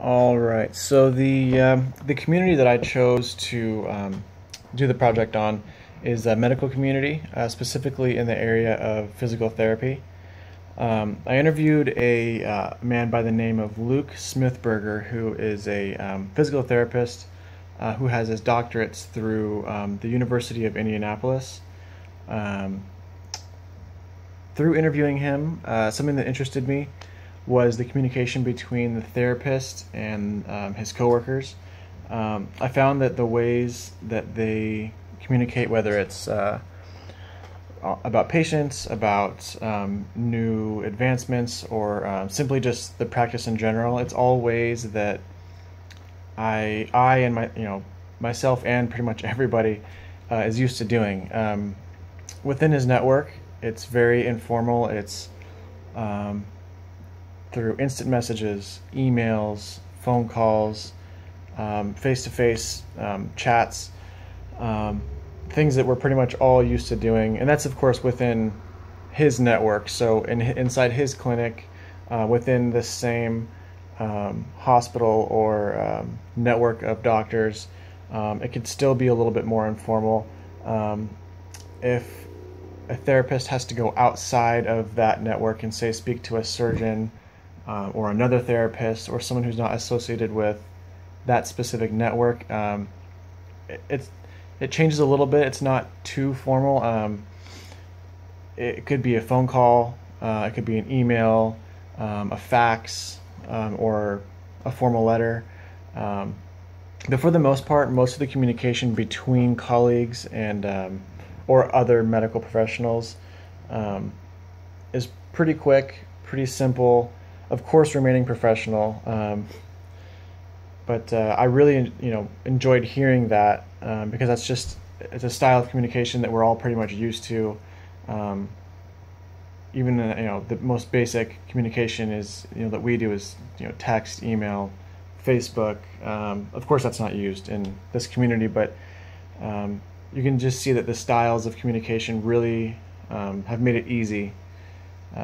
All right. So the community that I chose to do the project on is a medical community, specifically in the area of physical therapy. I interviewed a man by the name of Luke Smithberger, who is a physical therapist who has his doctorates through the University of Indianapolis. Um, Through interviewing him, something that interested me was the communication between the therapist and his coworkers. I found that the ways that they communicate, whether it's about patients, about new advancements, or simply just the practice in general, it's all ways that I and myself and pretty much everybody is used to doing. Within his network, it's very informal. It's through instant messages, emails, phone calls, face-to-face chats, things that we're pretty much all used to doing. And that's, of course, within his network. So inside his clinic, within the same hospital or network of doctors, it could still be a little bit more informal. If a therapist has to go outside of that network and say speak to a surgeon or another therapist or someone who's not associated with that specific network, it changes a little bit. It's not too formal. It could be a phone call, it could be an email, a fax, or a formal letter. But for the most part, most of the communication between colleagues and or other medical professionals is pretty quick, pretty simple. Of course, remaining professional. But I really, enjoyed hearing that because it's a style of communication that we're all pretty much used to. Even the most basic communication is that we do is text, email, Facebook. Of course, that's not used in this community, but you can just see that the styles of communication really have made it easy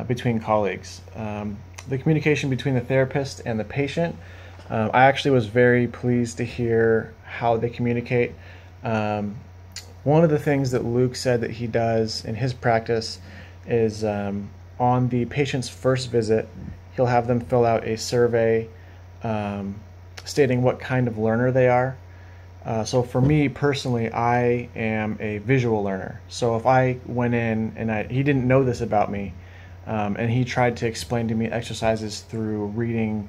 between colleagues. The communication between the therapist and the patient, I actually was very pleased to hear how they communicate. One of the things that Luke said that he does in his practice is on the patient's first visit, he'll have them fill out a survey stating what kind of learner they are. So for me personally, I am a visual learner. So if I went in and he didn't know this about me, and he tried to explain to me exercises through reading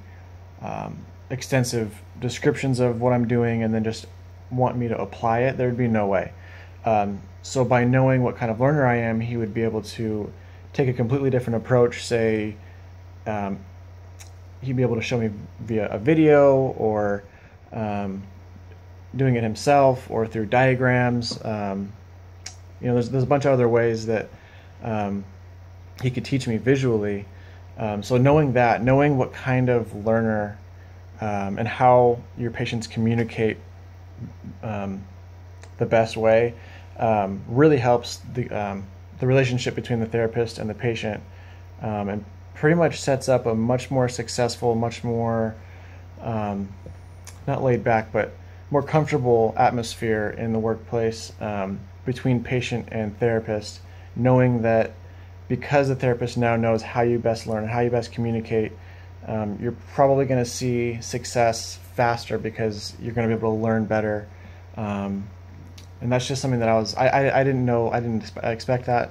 extensive descriptions of what I'm doing and then just want me to apply it, there'd be no way. So by knowing what kind of learner I am, he would be able to take a completely different approach. Say, he'd be able to show me via a video or doing it himself or through diagrams. There's a bunch of other ways that he could teach me visually. So knowing what kind of learner and how your patients communicate the best way really helps the relationship between the therapist and the patient, and pretty much sets up a much more successful, much more not laid back, but more comfortable atmosphere in the workplace between patient and therapist, knowing that because the therapist now knows how you best learn, how you best communicate, you're probably going to see success faster because you're going to be able to learn better. And that's just something that I didn't know, I didn't expect that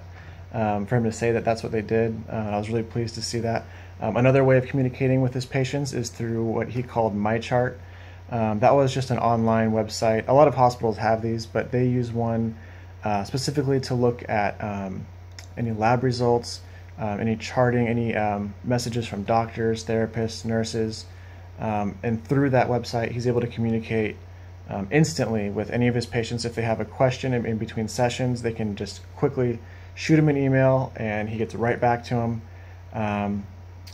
for him to say that that's what they did. I was really pleased to see that. Another way of communicating with his patients is through what he called MyChart. That was just an online website. A lot of hospitals have these, but they use one specifically to look at any lab results, any charting, any messages from doctors, therapists, nurses. And through that website, he's able to communicate instantly with any of his patients. If they have a question in between sessions, they can just quickly shoot him an email and he gets right back to him.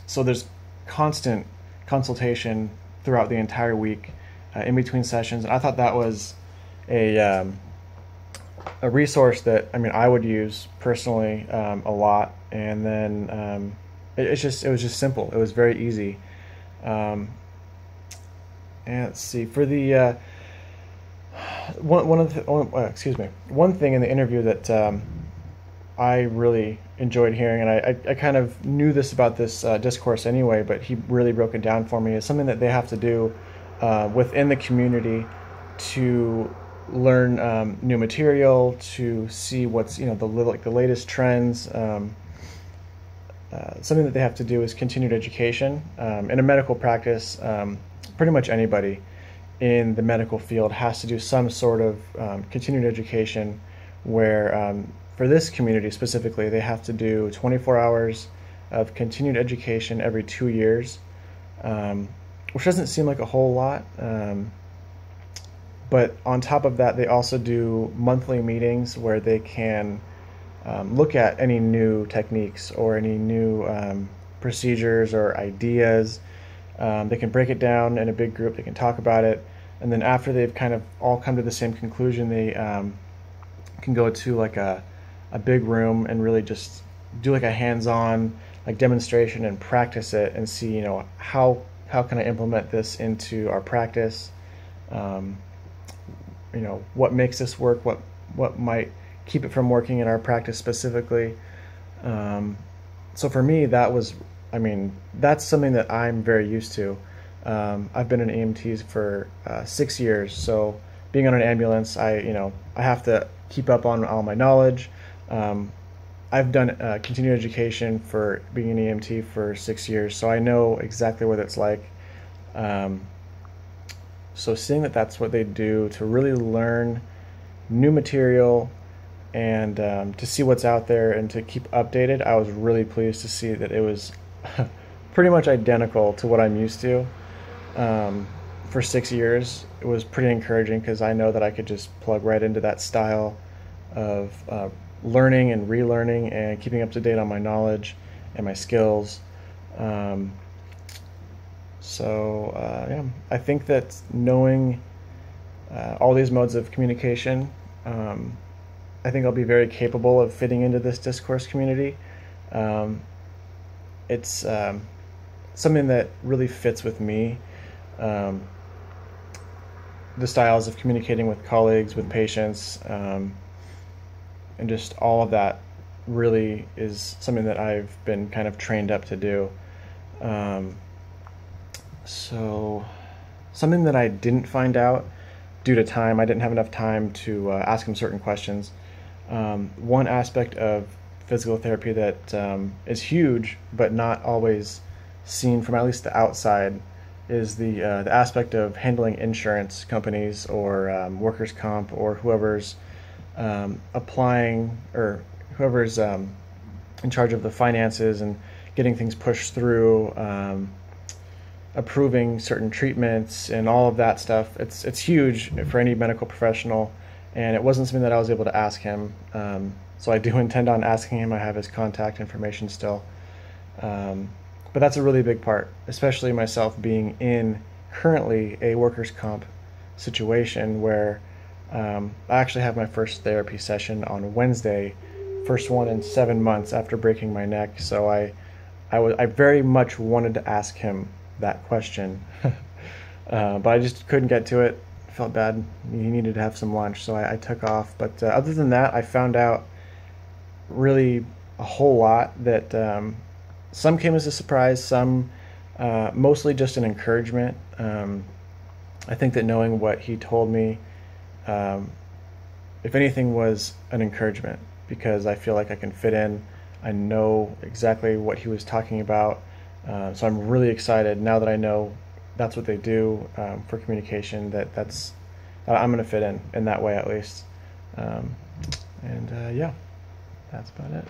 So there's constant consultation throughout the entire week in between sessions. And I thought that was a resource that I would use personally a lot. And then it was just simple. It was very easy. And let's see, for the one thing in the interview that I really enjoyed hearing, and I kind of knew this about this discourse anyway, but he really broke it down for me, is something that they have to do within the community to learn new material, to see what's the latest trends. Something that they have to do is continued education. In a medical practice, pretty much anybody in the medical field has to do some sort of continued education where for this community specifically, they have to do 24 hours of continued education every 2 years, which doesn't seem like a whole lot. But on top of that, they also do monthly meetings where they can look at any new techniques or any new procedures or ideas. They can break it down in a big group, they can talk about it, and then after they've kind of all come to the same conclusion, they can go to like a big room and really just do like a hands-on like demonstration and practice it and see, how can I implement this into our practice? What makes this work? What might keep it from working in our practice specifically? So for me, that's something that I'm very used to. I've been in EMTs for 6 years, so being on an ambulance, I have to keep up on all my knowledge. I've done continuing education for being an EMT for 6 years, so I know exactly what it's like. So seeing that that's what they do to really learn new material and to see what's out there and to keep updated, I was really pleased to see that it was pretty much identical to what I'm used to. For 6 years, it was pretty encouraging because I know that I could just plug right into that style of learning and relearning and keeping up to date on my knowledge and my skills. I think that knowing all these modes of communication, I think I'll be very capable of fitting into this discourse community. It's something that really fits with me. The styles of communicating with colleagues, with patients, and just all of that really is something that I've been kind of trained up to do. So something that I didn't find out due to time, I didn't have enough time to ask him certain questions. One aspect of physical therapy that is huge but not always seen from at least the outside is the aspect of handling insurance companies or workers' comp or whoever's applying or whoever's in charge of the finances and getting things pushed through, approving certain treatments and all of that stuff. It's huge for any medical professional, and it wasn't something that I was able to ask him. So I do intend on asking him. I have his contact information still. But that's a really big part, especially myself being in currently a workers' comp situation where I actually have my first therapy session on Wednesday, first one in 7 months after breaking my neck. So I very much wanted to ask him that question, but I just couldn't get to it. I felt bad. He needed to have some lunch, so I took off. But other than that, I found out really a whole lot that some came as a surprise, some mostly just an encouragement. I think that knowing what he told me, if anything, was an encouragement because I feel like I can fit in. I know exactly what he was talking about. So I'm really excited now that I know that's what they do for communication, that I'm going to fit in that way at least. Yeah, that's about it.